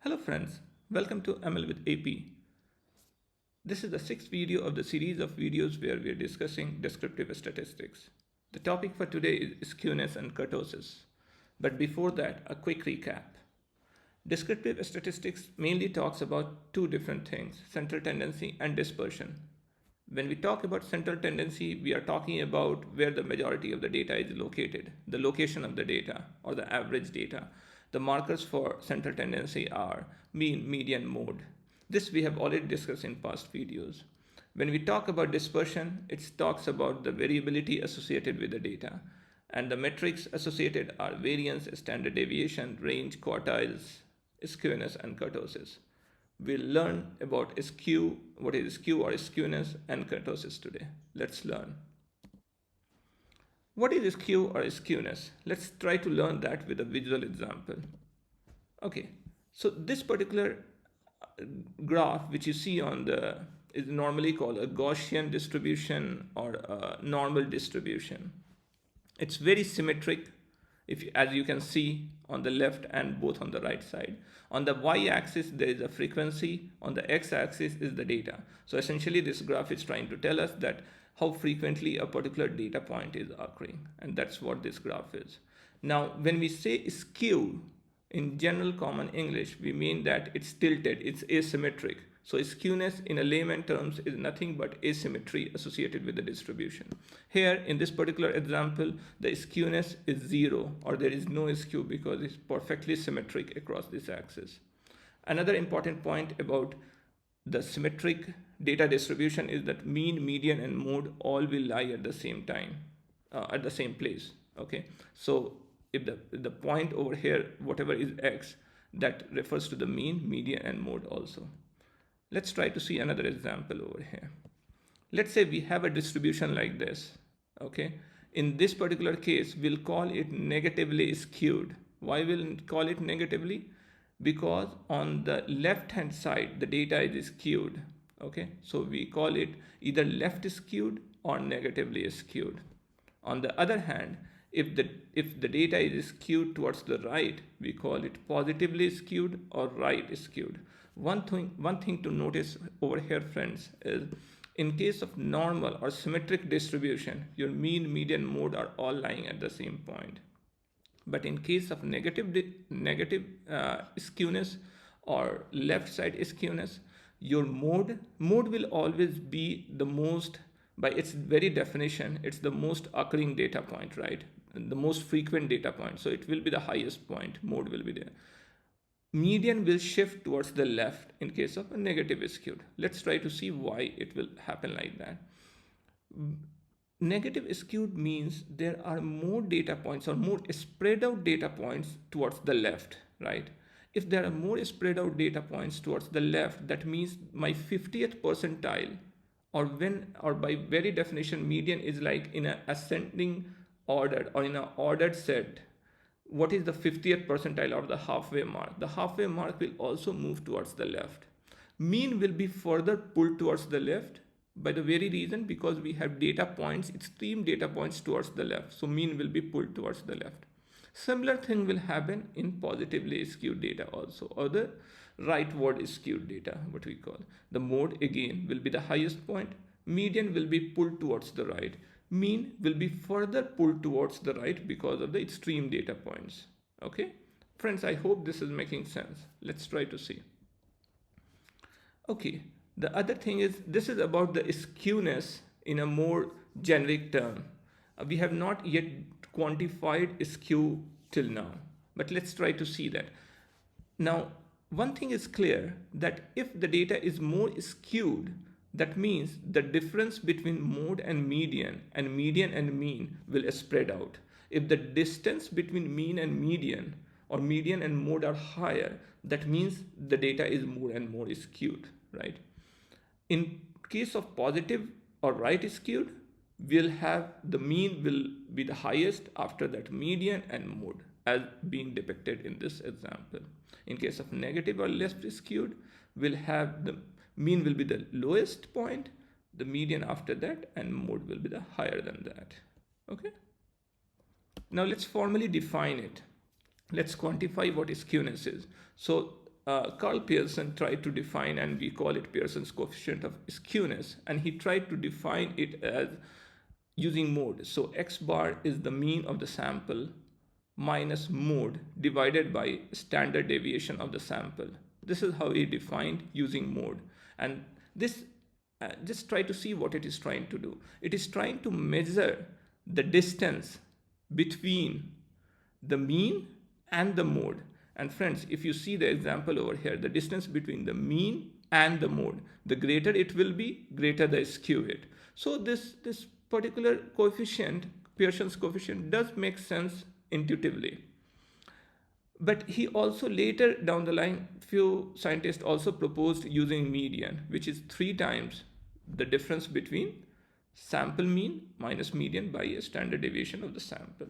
Hello friends, welcome to ML with AP. This is the sixth video of the series of videos where we are discussing descriptive statistics. The topic for today is skewness and kurtosis. But before that, a quick recap. Descriptive statistics mainly talks about two different things, central tendency and dispersion. When we talk about central tendency, we are talking about where the majority of the data is located, the location of the data or the average data. The markers for central tendency are mean, median, mode. This we have already discussed in past videos. When we talk about dispersion, it talks about the variability associated with the data. And the metrics associated are variance, standard deviation, range, quartiles, skewness, and kurtosis. We'll learn about skew, what is skew or skewness, and kurtosis today. Let's learn. What is skew or skewness? Let's try to learn that with a visual example. Okay, so this particular graph which you see on the is normally called a Gaussian distribution or a normal distribution. It's very symmetric, as you can see on the left and both on the right side. On the y-axis there is a frequency, on the x-axis is the data. So essentially this graph is trying to tell us that how frequently a particular data point is occurring, and that's what this graph is. Now when we say skew, in general common English, we mean that it's tilted, it's asymmetric. So skewness in a layman terms is nothing but asymmetry associated with the distribution. Here in this particular example, the skewness is zero, or there is no skew because it's perfectly symmetric across this axis. Another important point about the symmetric data distribution is that mean, median, and mode all will lie at the same time, at the same place. Okay, so if the point over here, whatever is x, that refers to the mean, median, and mode also. Let's try to see another example over here. Let's say we have a distribution like this. Okay, in this particular case, we'll call it negatively skewed. Why will we call it negatively? Because on the left hand side the data is skewed. Okay, so we call it either left skewed or negatively skewed. On the other hand, if the data is skewed towards the right, we call it positively skewed or right skewed. One thing to notice over here, friends, is in case of normal or symmetric distribution, your mean, median, mode are all lying at the same point. But in case of negative skewness or left side skewness, your mode will always be the most, by its very definition, it's the most occurring data point, right? The most frequent data point. So it will be the highest point, mode will be there. Median will shift towards the left in case of a negative skewed. Let's try to see why it will happen like that. Negative skewed means there are more data points or more spread out data points towards the left, right? If there are more spread out data points towards the left, that means my 50th percentile, or by very definition, median is like in an ascending order or in an ordered set. What is the 50th percentile or the halfway mark? The halfway mark will also move towards the left. Mean will be further pulled towards the left by the very reason because we have data points, extreme data points towards the left. So mean will be pulled towards the left. Similar thing will happen in positively skewed data also, or the rightward skewed data, what we call. The mode again will be the highest point. Median will be pulled towards the right. Mean will be further pulled towards the right because of the extreme data points. Okay, friends, I hope this is making sense. Let's try to see. Okay, the other thing is, this is about the skewness in a more generic term. We have not yet quantified skew till now, but let's try to see that. Now, one thing is clear, that if the data is more skewed, that means the difference between mode and median and mean will spread out. If the distance between mean and median or median and mode are higher, that means the data is more and more skewed, right? In case of positive or right skewed, we'll have the mean will be the highest, after that median and mode, as being depicted in this example. In case of negative or left skewed, we'll have the mean will be the lowest point, the median after that, and mode will be the higher than that. Okay, now let's formally define it. Let's quantify what skewness is. So Carl Pearson tried to define, and we call it Pearson's coefficient of skewness, and he tried to define it as using mode. So x bar is the mean of the sample minus mode divided by standard deviation of the sample. This is how he defined using mode. And this, just try to see what it is trying to do. It is trying to measure the distance between the mean and the mode. And friends, if you see the example over here, the distance between the mean and the mode, the greater it will be, greater the skew it. So this particular coefficient, Pearson's coefficient, does make sense intuitively. But he also later down the line, few scientists also proposed using median, which is 3 times the difference between sample mean minus median by a standard deviation of the sample.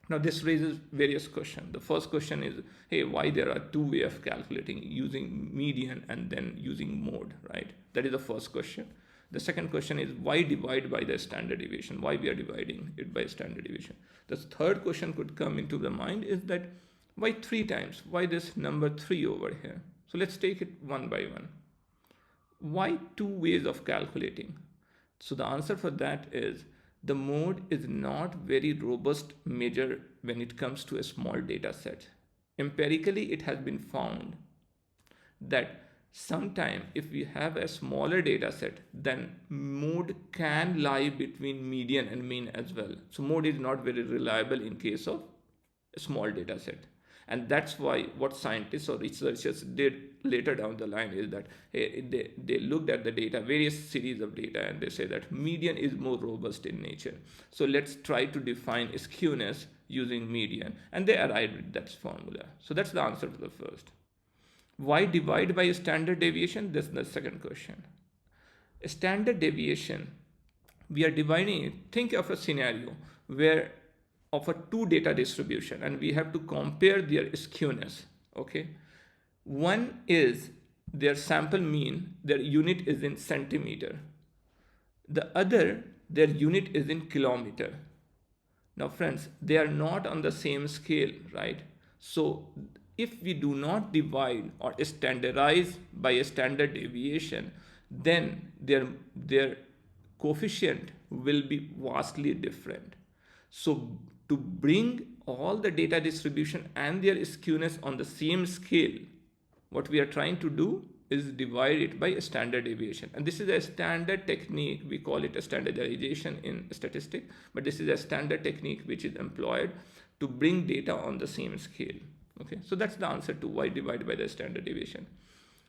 Now this raises various questions. The first question is, hey, why there are 2 ways of calculating, using median and then using mode, right? That is the first question. The second question is, why divide by the standard deviation? Why we are dividing it by standard deviation? The third question could come into the mind is that, why 3 times? Why this number 3 over here? So let's take it one by one. Why 2 ways of calculating? So the answer for that is, the mode is not very robust measure when it comes to a small data set. Empirically, it has been found that sometime if we have a smaller data set, then mode can lie between median and mean as well. So mode is not very reliable in case of a small data set. And that's why what scientists or researchers did later down the line is that, hey, they looked at the data, various series of data, and they say that median is more robust in nature. So let's try to define skewness using median. And they arrived with that formula. So that's the answer to the first. Why divide by a standard deviation? That's the second question. A standard deviation, we are dividing it. Think of a scenario where of a 2 data distribution and we have to compare their skewness. Okay, one is their sample mean, their unit is in centimeter. The other, their unit is in kilometer. Now friends, they are not on the same scale, right? So if we do not divide or standardize by a standard deviation, then their coefficient will be vastly different. So to bring all the data distribution and their skewness on the same scale, what we are trying to do is divide it by a standard deviation. And this is a standard technique. We call it a standardization in statistics, but this is a standard technique which is employed to bring data on the same scale. Okay, so that's the answer to why divide by the standard deviation.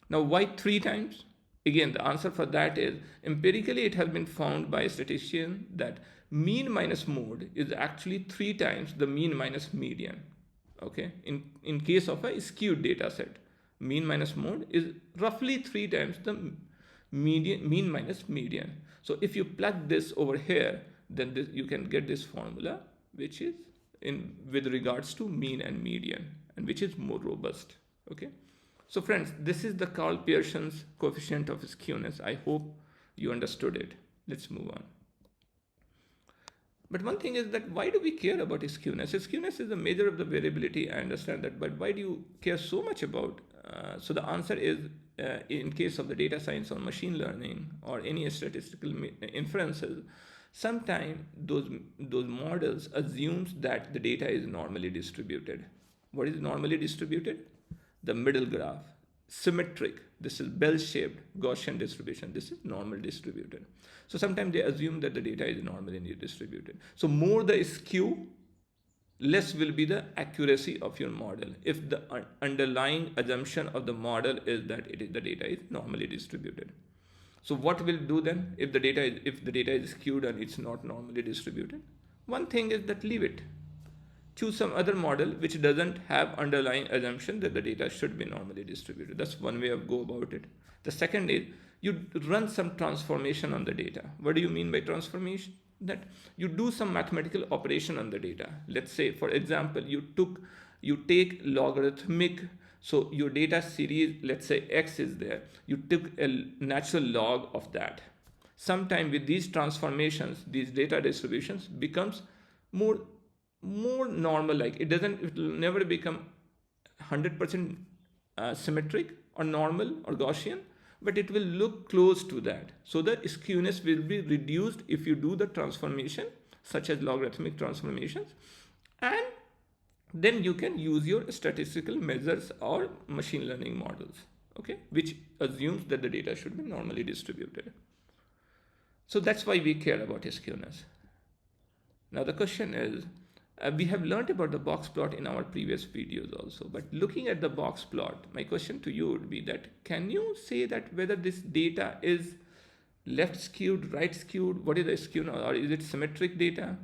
Now, why 3 times? Again, the answer for that is, empirically it has been found by a statistician that mean minus mode is actually 3 times the mean minus median. Okay, in case of a skewed data set, mean minus mode is roughly 3 times the mean minus median. So if you plug this over here, then you can get this formula, which is with regards to mean and median, and which is more robust. Okay, so friends, this is the Carl Pearson's coefficient of skewness. I hope you understood it. Let's move on. But one thing is that, why do we care about skewness? Skewness is a measure of the variability, I understand that, but why do you care so much about? So the answer is, in case of the data science or machine learning or any statistical inferences, sometimes those models assumes that the data is normally distributed. What is normally distributed? The middle graph, symmetric. This is bell-shaped Gaussian distribution. This is normal distributed. So sometimes they assume that the data is normally distributed. So more the skew, less will be the accuracy of your model, if the underlying assumption of the model is that the data is normally distributed. So what will do then if the data is skewed and it's not normally distributed? One thing is that leave it. Choose some other model which doesn't have underlying assumption that the data should be normally distributed. That's one way of go about it. The second is, you run some transformation on the data. What do you mean by transformation? That you do some mathematical operation on the data. Let's say, for example, you take logarithmic. So your data series, let's say X is there. You took a natural log of that. Sometime with these transformations, these data distributions becomes more normal. Like it will never become 100% symmetric or normal or Gaussian, but it will look close to that. So the skewness will be reduced if you do the transformation, such as logarithmic transformations, and then you can use your statistical measures or machine learning models, okay, which assumes that the data should be normally distributed. So that's why we care about skewness. Now the question is, we have learned about the box plot in our previous videos also, but looking at the box plot, my question to you would be that, can you say that whether this data is left skewed, right skewed, what is the skew, or is it symmetric data?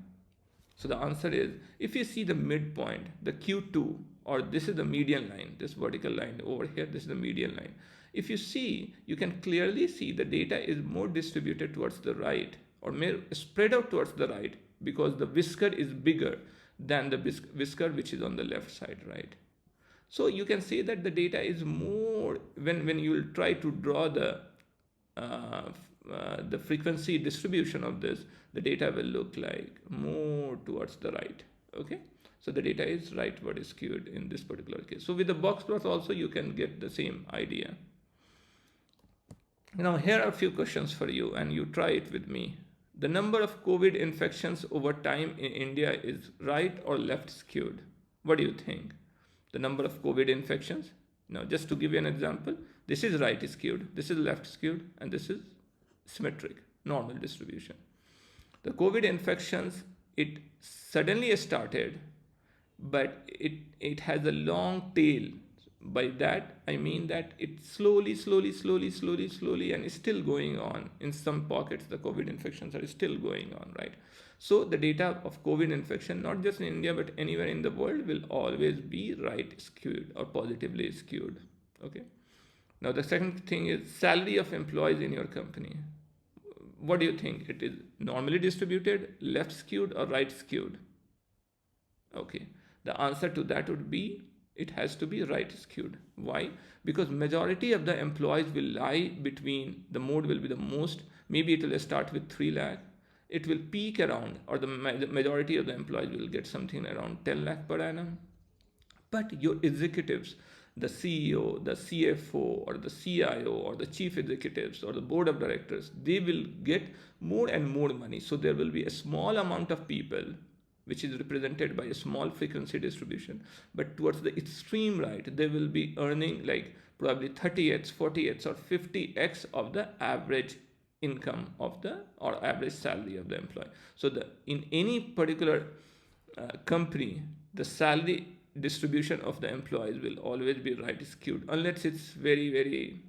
So the answer is, if you see the midpoint, the Q2, or this is the median line, this vertical line over here, this is the median line. If you see, you can clearly see the data is more distributed towards the right, or more spread out towards the right, because the whisker is bigger than the whisker which is on the left side, right? So you can say that the data is more, when you will try to draw the frequency distribution of this, the data will look like more towards the right, okay? So the data is rightward skewed in this particular case. So with the box plots also you can get the same idea. Now here are a few questions for you, and you try it with me. The number of COVID infections over time in India is right or left skewed? What do you think? The number of COVID infections? Now, just to give you an example, this is right skewed, this is left skewed, and this is symmetric, normal distribution. The COVID infections, it suddenly started, but it has a long tail. By that, I mean that it's slowly, and it's still going on. In some pockets, the COVID infections are still going on, right? So the data of COVID infection, not just in India, but anywhere in the world, will always be right skewed or positively skewed, okay? Now, the second thing is salary of employees in your company. What do you think? It is normally distributed, left skewed, or right skewed? Okay, the answer to that would be, it has to be right skewed. Why? Because majority of the employees will lie between, the mode will be the most, maybe it will start with 3 lakh, it will peak around, or the majority of the employees will get something around 10 lakh per annum. But your executives, the CEO, the CFO, or the CIO, or the chief executives, or the board of directors, they will get more and more money. So there will be a small amount of people which is represented by a small frequency distribution, but towards the extreme right, they will be earning like probably 30x, 40x, or 50x of the average income of the, or average salary of the employee. So in any particular company, the salary distribution of the employees will always be right skewed, unless it's very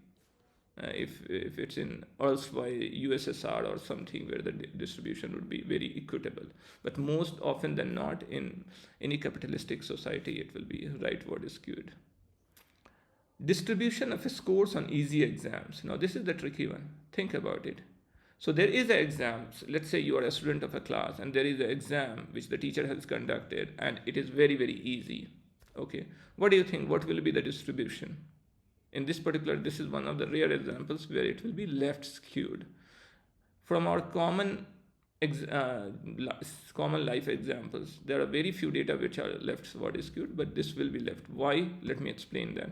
if it's in erstwhile USSR or something where the distribution would be very equitable. But most often than not, in any capitalistic society, it will be rightward skewed. Distribution of scores on easy exams. Now this is the tricky one. Think about it. So there is an exam. Let's say you are a student of a class, and there is an exam which the teacher has conducted, and it is very easy. Okay, what do you think? What will be the distribution? In this particular, this is one of the rare examples where it will be left skewed. From our common life examples, there are very few data which are leftward skewed, but this will be left. Why? Let me explain that.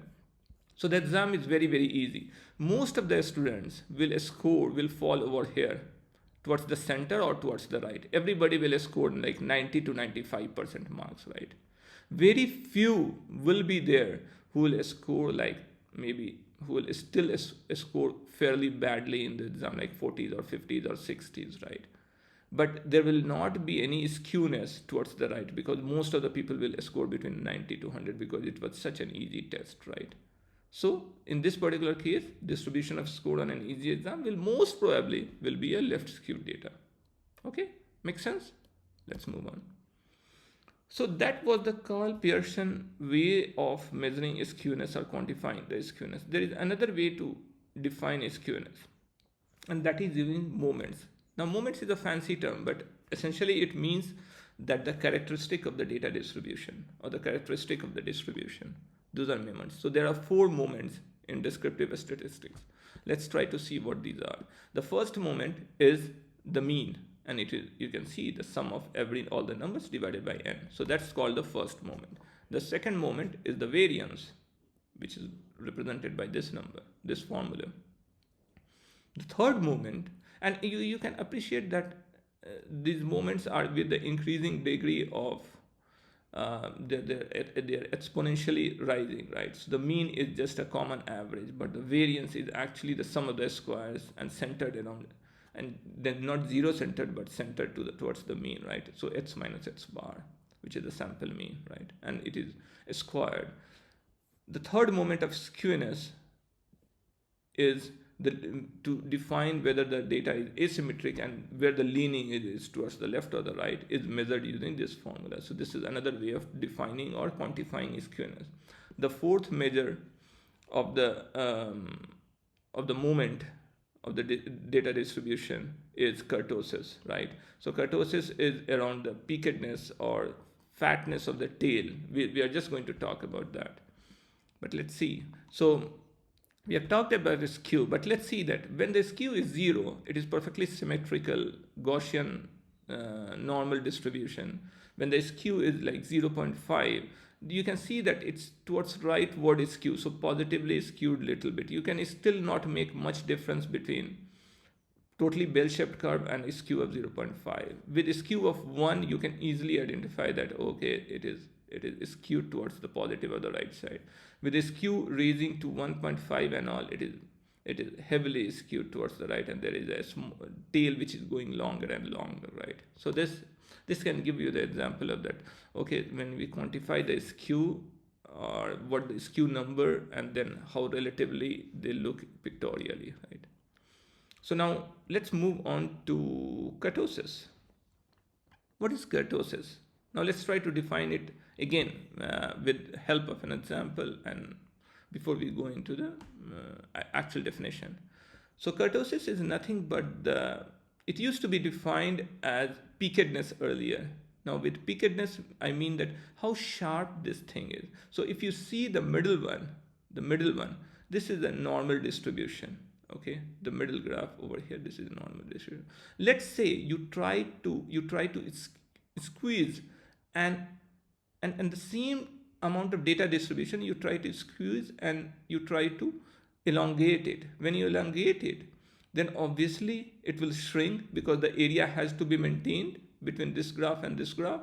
So the exam is very easy. Most of the students will fall over here towards the center or towards the right. Everybody will score like 90 to 95% marks, right? Very few will be there who will score like, maybe who will still score fairly badly in the exam, like 40s or 50s or 60s, right? But there will not be any skewness towards the right, because most of the people will score between 90 to 100 because it was such an easy test, right? So in this particular case, distribution of score on an easy exam will most probably will be a left skewed data. Okay, makes sense? Let's move on. So that was the Carl Pearson way of measuring skewness or quantifying the skewness. There is another way to define skewness, and that is using moments. Now moments is a fancy term, but essentially it means that the characteristic of the data distribution, or the characteristic of the distribution, those are moments. So there are 4 moments in descriptive statistics. Let's try to see what these are. The first moment is the mean, and it is, you can see the sum of all the numbers divided by n. So that's called the first moment. The second moment is the variance, which is represented by this number, this formula. The third moment, and you can appreciate that these moments are with the increasing degree of they're exponentially rising, right? So the mean is just a common average, but the variance is actually the sum of the squares and centered around, and then not zero centered, but centered towards the mean, right? So x minus x bar, which is the sample mean, right? And it is squared. The third moment of skewness is to define whether the data is asymmetric and where the leaning is towards the left or the right is measured using this formula. So this is another way of defining or quantifying skewness. The fourth measure of the moment of the data distribution is kurtosis, right? So kurtosis is around the peakedness or fatness of the tail. We are just going to talk about that. But let's see. So we have talked about the skew, but let's see that when the skew is 0, it is perfectly symmetrical Gaussian normal distribution. When the skew is like 0.5, you can see that it's towards rightward skew, so positively skewed little bit. You can still not make much difference between totally bell-shaped curve and a skew of 0.5. With a skew of 1, you can easily identify that, okay, it is skewed towards the positive or the right side. With a skew raising to 1.5 and all, it is heavily skewed towards the right, and there is a small tail which is going longer and longer, right? So this can give you the example of that. Okay, when we quantify the skew or what the skew number, and then how relatively they look pictorially, right? So now let's move on to kurtosis. What is kurtosis? Now let's try to define it again with help of an example, and before we go into the actual definition. So kurtosis is nothing but it used to be defined as peakedness earlier. Now with peakedness, I mean that how sharp this thing is. So if you see the middle one, this is a normal distribution. Okay, the middle graph over here, this is a normal distribution. Let's say you try to squeeze and the same amount of data distribution, you try to squeeze and you try to elongate it. When you elongate it, then obviously it will shrink because the area has to be maintained between this graph and this graph,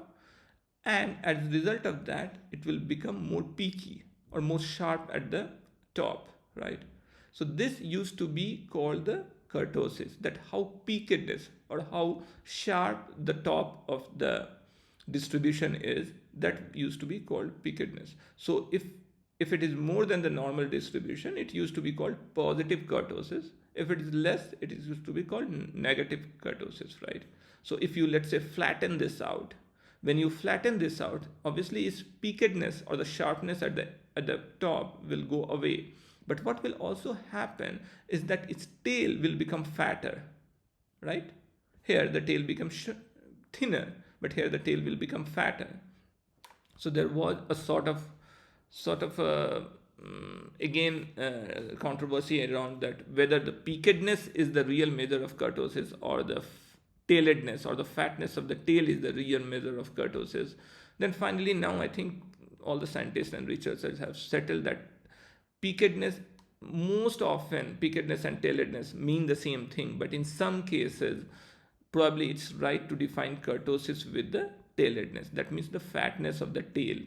and as a result of that, it will become more peaky or more sharp at the top, right? So this used to be called the kurtosis, that how peakedness or how sharp the top of the distribution is, that used to be called peakedness. So if it is more than the normal distribution, it used to be called positive kurtosis. If it is less, it is used to be called negative kurtosis, right? So if you, let's say, flatten this out, when you flatten this out, obviously its peakedness or the sharpness at the top will go away. But what will also happen is that its tail will become fatter, right? Here the tail becomes thinner, but here the tail will become fatter. So there was a sort of controversy around that, whether the peakedness is the real measure of kurtosis or the tailedness or the fatness of the tail is the real measure of kurtosis. Then finally, now I think all the scientists and researchers have settled that most often peakedness and tailedness mean the same thing, but in some cases probably it's right to define kurtosis with the tailedness. That means the fatness of the tail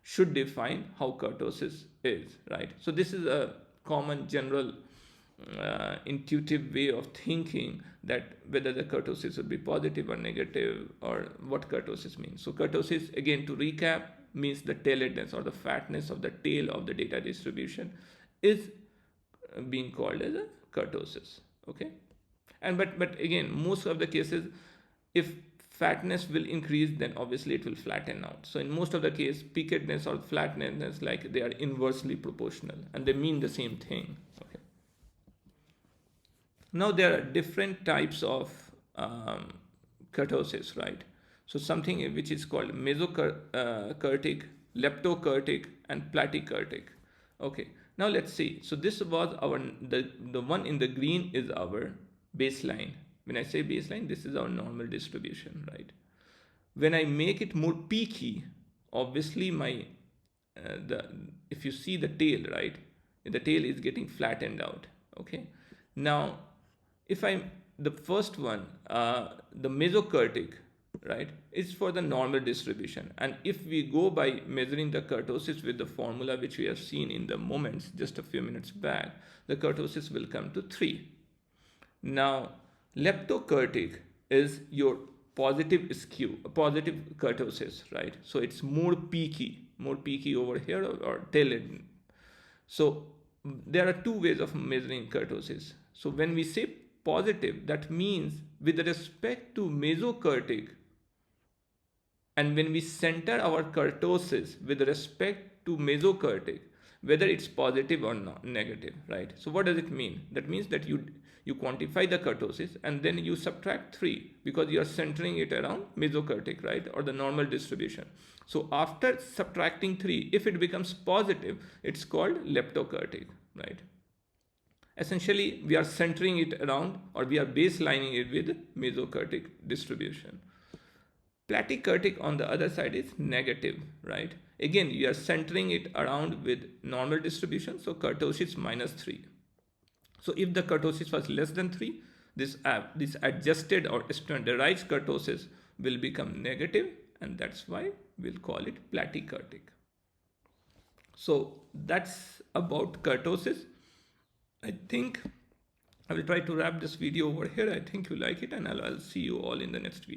should define how kurtosis is, right? So this is a common general intuitive way of thinking that whether the kurtosis would be positive or negative, or what kurtosis means. So kurtosis, again to recap, means the tailedness or the fatness of the tail of the data distribution is being called as a kurtosis. Okay, and but again, most of the cases, if fatness will increase, then obviously it will flatten out. So in most of the case, peakedness or flatness, like they are inversely proportional and they mean the same thing. Okay. Now there are different types of kurtosis, right? So something which is called mesokurtic, leptokurtic, and platykurtic. Okay. Now let's see. So this was the one in the green is our baseline. When I say baseline, this is our normal distribution, right? When I make it more peaky, obviously if you see the tail, right, the tail is getting flattened out. Okay, now if the first one, the mesokurtic, right, is for the normal distribution, and if we go by measuring the kurtosis with the formula which we have seen in the moments just a few minutes back, the kurtosis will come to 3. Now leptokurtic is your positive skew, positive kurtosis, right? So it's more peaky over here, or tail end. So there are two ways of measuring kurtosis. So when we say positive, that means with respect to mesokurtic, and when we center our kurtosis with respect to mesokurtic, whether it's positive or not negative, right? So what does it mean? That means that you quantify the kurtosis and then you subtract 3 because you are centering it around mesokurtic, right, or the normal distribution. So after subtracting 3, if it becomes positive, it's called leptokurtic, right? Essentially, we are centering it around, or we are baselining it with mesokurtic distribution. Platykurtic on the other side is negative, right? Again, you are centering it around with normal distribution, so kurtosis minus 3. So if the kurtosis was less than 3, this adjusted or standardized kurtosis will become negative, and that's why we'll call it platykurtic. So that's about kurtosis. I think I will try to wrap this video over here. I think you like it, and I'll see you all in the next video.